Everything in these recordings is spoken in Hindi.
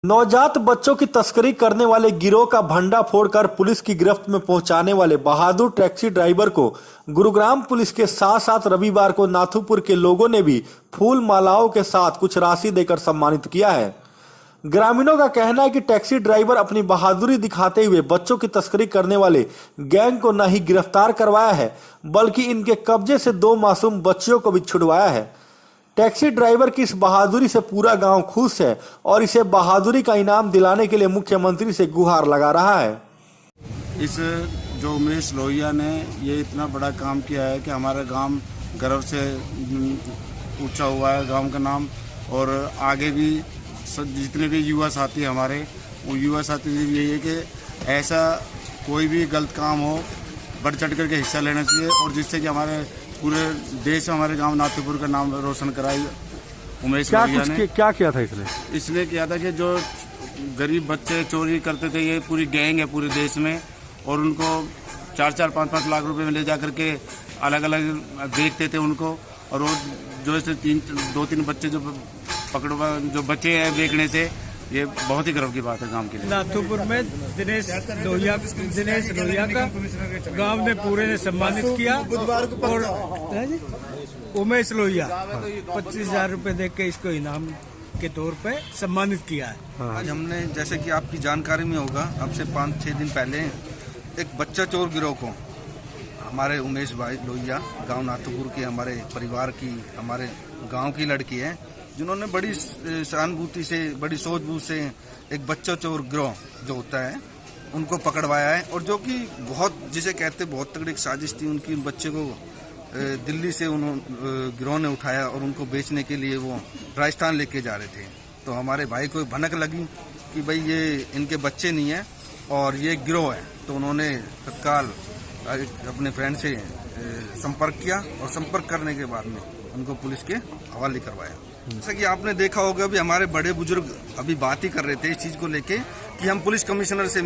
नवजात बच्चों की तस्करी करने वाले गिरोह का भंडा फोड़कर पुलिस की गिरफ्त में पहुंचाने वाले बहादुर टैक्सी ड्राइवर को गुरुग्राम पुलिस के साथ साथ रविवार को नाथुपुर के लोगों ने भी फूल मालाओं के साथ कुछ राशि देकर सम्मानित किया है। ग्रामीणों का कहना है कि टैक्सी ड्राइवर अपनी बहादुरी दिखाते हुए बच्चों की तस्करी करने वाले गैंग को न ही गिरफ्तार करवाया है, बल्कि इनके कब्जे से 2 मासूम बच्चियों को भी छुड़वाया है। टैक्सी ड्राइवर की इस बहादुरी से पूरा गांव खुश है और इसे बहादुरी का इनाम दिलाने के लिए मुख्यमंत्री से गुहार लगा रहा है। इस जो उमेश लोहिया ने ये इतना बड़ा काम किया है कि हमारा गांव गर्व से ऊंचा हुआ है, गांव का नाम। और आगे भी जितने भी युवा साथी हमारे, वो युवा साथी भी यही है कि ऐसा कोई भी गलत काम हो बढ़ चढ़ करके हिस्सा लेना चाहिए, और जिससे कि हमारे पूरे देश में हमारे गांव नाथुपुर का नाम रोशन कराई उमेश लोहिया ने। क्या किया था इसने किया था कि जो गरीब बच्चे चोरी करते थे, ये पूरी गैंग है पूरे देश में, और उनको 4-4, 5-5 लाख रुपए में ले जा करके अलग अलग बेचते थे उनको। और वो जो ऐसे 2-3 बच्चे जो बच्चे हैं बेचने से, ये बहुत ही गर्व की बात है गांव के लिए। नाथुपुर में दिनेश लोहिया का गांव ने पूरे ने सम्मानित किया, और उमेश लोहिया 25,000 रुपए दे के इसको इनाम के तौर पे सम्मानित किया है। आज हमने, जैसे कि आपकी जानकारी में होगा, अब से 5-6 दिन पहले एक बच्चा चोर गिरोह को हमारे उमेश भाई लोहिया, गांव नाथुपुर के हमारे परिवार की, हमारे गांव की लड़की है, जिन्होंने बड़ी सहानुभूति से, बड़ी सूझबूझ से एक बच्चा चोर गिरोह जो होता है उनको पकड़वाया है। और जो कि बहुत, जिसे कहते बहुत तगड़ी साजिश थी उनकी। उन बच्चे को दिल्ली से उन्होंने गिरोह ने उठाया और उनको बेचने के लिए वो राजस्थान लेके जा रहे थे। तो हमारे भाई को भनक लगी कि भाई ये इनके बच्चे नहीं है और ये गिरोह है। तो उन्होंने तत्काल अपने फ्रेंड से संपर्क किया, और संपर्क करने के बाद में उनको पुलिस के हवाले करवाया। जैसा कि आपने देखा होगा, अभी हमारे बड़े बुजुर्ग अभी बात ही कर रहे थे इस चीज़ को लेके कि हम पुलिस कमिश्नर से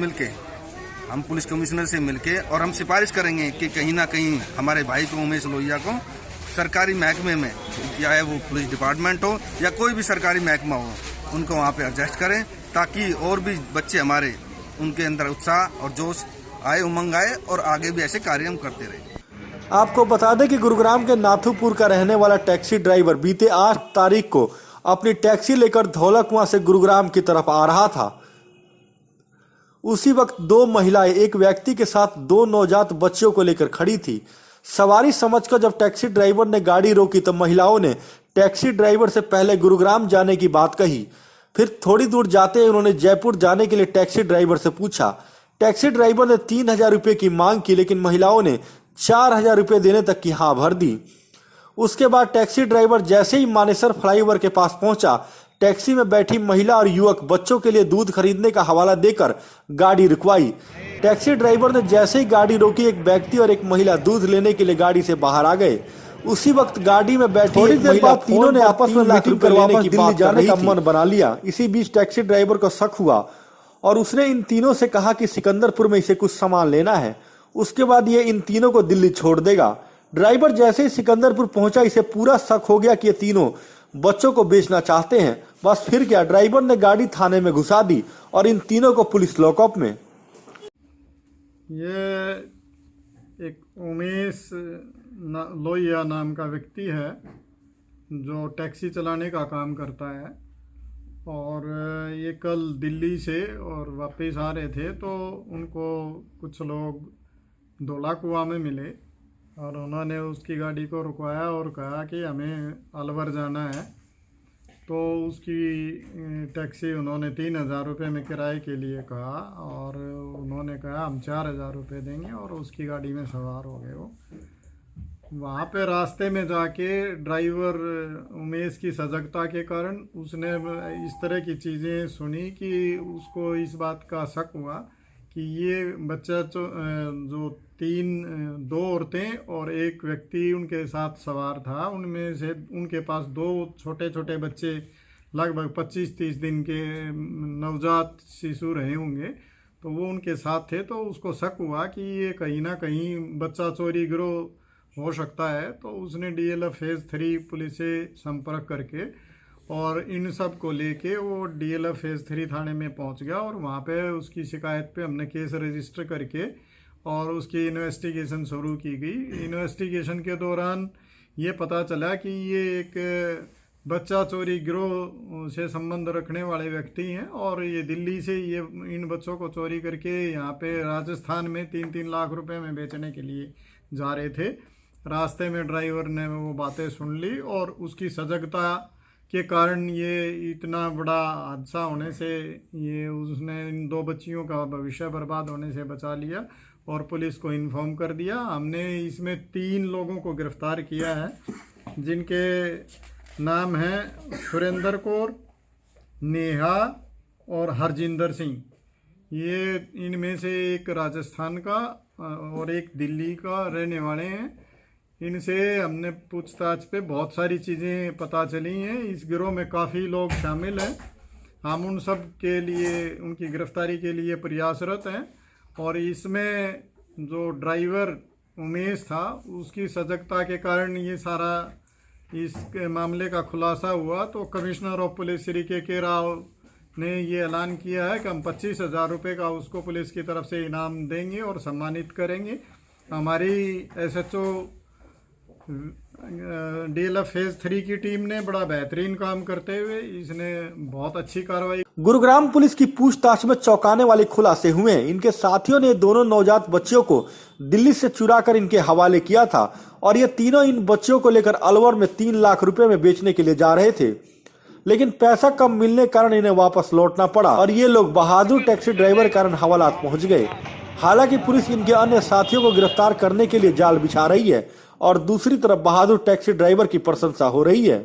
मिलके और हम सिफारिश करेंगे कि कहीं ना कहीं हमारे भाई को, उमेश लोहिया को, सरकारी महकमे में, या वो पुलिस डिपार्टमेंट हो या कोई भी सरकारी महकमा हो, उनको वहाँ पे एडजस्ट करें, ताकि और भी बच्चे हमारे, उनके अंदर उत्साह और जोश आए, उमंग आए, और आगे भी ऐसे कार्य हम करते रहे। आपको बता दें कि गुरुग्राम के नाथुपुर का रहने वाला टैक्सी ड्राइवर बीते 8 तारीख को अपनी टैक्सी लेकर धौलकुआं से गुरुग्राम की तरफ आ रहा था। उसी वक्त 2 महिलाएं एक व्यक्ति के साथ 2 नवजात बच्चियों को लेकर खड़ी थी। सवारी समझकर जब टैक्सी ड्राइवर ने गाड़ी रोकी तो महिलाओं ने टैक्सी ड्राइवर से पहले गुरुग्राम जाने की बात कही। फिर थोड़ी दूर जाते ही उन्होंने जयपुर जाने के लिए टैक्सी ड्राइवर से पूछा। टैक्सी ड्राइवर ने 3,000 रुपये की मांग की, लेकिन महिलाओं ने 4,000 रुपये देने तक की हाँ भर दी। उसके बाद टैक्सी ड्राइवर जैसे ही मानेसर फ्लाईओवर के पास पहुंचा, टैक्सी में बैठी महिला और युवक बच्चों के लिए दूध खरीदने का हवाला देकर गाड़ी रुकवाई। टैक्सी ड्राइवर ने जैसे ही गाड़ी रोकी, एक व्यक्ति और एक महिला दूध लेने के लिए गाड़ी से बाहर आ गए। उसी वक्त गाड़ी में बैठी एक महिला, तीनों ने आपस में मीटिंग कर लेने की बात जाने का मन बना लिया। इसी बीच टैक्सी ड्राइवर को शक हुआ और उसने इन तीनों से कहा कि सिकंदरपुर में इसे कुछ सामान लेना है, उसके बाद ये इन तीनों को दिल्ली छोड़ देगा। ड्राइवर जैसे ही सिकंदरपुर पहुंचा, इसे पूरा शक हो गया कि ये तीनों बच्चों को बेचना चाहते हैं। बस फिर क्या, ड्राइवर ने गाड़ी थाने में घुसा दी और इन तीनों को पुलिस लॉकअप में। ये एक उमेश लोहिया नाम का व्यक्ति है जो टैक्सी चलाने का काम करता है, और ये कल दिल्ली से और वापस आ रहे थे, तो उनको कुछ लोग धौलाकुआं में मिले और उन्होंने उसकी गाड़ी को रुकवाया और कहा कि हमें अलवर जाना है। तो उसकी टैक्सी उन्होंने 3,000 रुपये में किराए के लिए कहा, और उन्होंने कहा हम 4,000 रुपये देंगे, और उसकी गाड़ी में सवार हो गए। वो वहाँ पे रास्ते में जाके ड्राइवर उमेश की सजगता के कारण उसने इस तरह की चीज़ें सुनी कि उसको इस बात का शक हुआ कि ये बच्चा जो 2 औरतें और एक व्यक्ति उनके साथ सवार था, उनमें से उनके पास 2 छोटे छोटे बच्चे लगभग 25-30 दिन के नवजात शिशु रहे होंगे, तो वो उनके साथ थे। तो उसको शक हुआ कि ये कहीं ना कहीं बच्चा चोरी गिरोह हो सकता है। तो उसने DLF फेज़ 3 पुलिस से संपर्क करके और इन सब को लेके वो डीएलएफ फेज 3 थाने में पहुंच गया और वहाँ पे उसकी शिकायत पे हमने केस रजिस्टर करके और उसकी इन्वेस्टिगेशन शुरू की गई। इन्वेस्टिगेशन के दौरान ये पता चला कि ये एक बच्चा चोरी गिरोह से संबंध रखने वाले व्यक्ति हैं और ये दिल्ली से ये इन बच्चों को चोरी करके यहाँ पे राजस्थान में 3-3 लाख रुपए में बेचने के लिए जा रहे थे। रास्ते में ड्राइवर ने वो बातें सुन ली और उसकी सजगता के कारण ये इतना बड़ा हादसा होने से ये उसने इन 2 बच्चियों का भविष्य बर्बाद होने से बचा लिया और पुलिस को इन्फॉर्म कर दिया। हमने इसमें 3 लोगों को गिरफ्तार किया है जिनके नाम हैं सुरेंद्र कौर, नेहा और हरजिंदर सिंह। ये इनमें से एक राजस्थान का और एक दिल्ली का रहने वाले हैं। इनसे हमने पूछताछ पे बहुत सारी चीज़ें पता चली हैं। इस गिरोह में काफ़ी लोग शामिल हैं। हम उन सब के लिए उनकी गिरफ्तारी के लिए प्रयासरत हैं और इसमें जो ड्राइवर उमेश था उसकी सजगता के कारण ये सारा इस मामले का खुलासा हुआ। तो कमिश्नर ऑफ पुलिस श्री के राव ने ये ऐलान किया है कि हम 25,000 रुपये का उसको पुलिस की तरफ से इनाम देंगे और सम्मानित करेंगे। हमारी एसएचओ डीएलएफ फेज 3 की टीम ने बड़ा बेहतरीन काम करते हुए इसने बहुत अच्छी कार्रवाई। गुरुग्राम पुलिस की पूछताछ में चौंकाने वाले खुलासे हुए। इनके साथियों ने दोनों नवजात बच्चियों को दिल्ली से चुराकर इनके हवाले किया था और ये तीनों इन बच्चियों को लेकर अलवर में 3 लाख रुपए में बेचने के लिए जा रहे थे, लेकिन पैसा कम मिलने के कारण इन्हें वापस लौटना पड़ा और ये लोग बहादुर टैक्सी ड्राइवर के कारण हवालात पहुंच गए। हालांकि पुलिस इनके अन्य साथियों को गिरफ्तार करने के लिए जाल बिछा रही है और दूसरी तरफ बहादुर टैक्सी ड्राइवर की प्रशंसा हो रही है।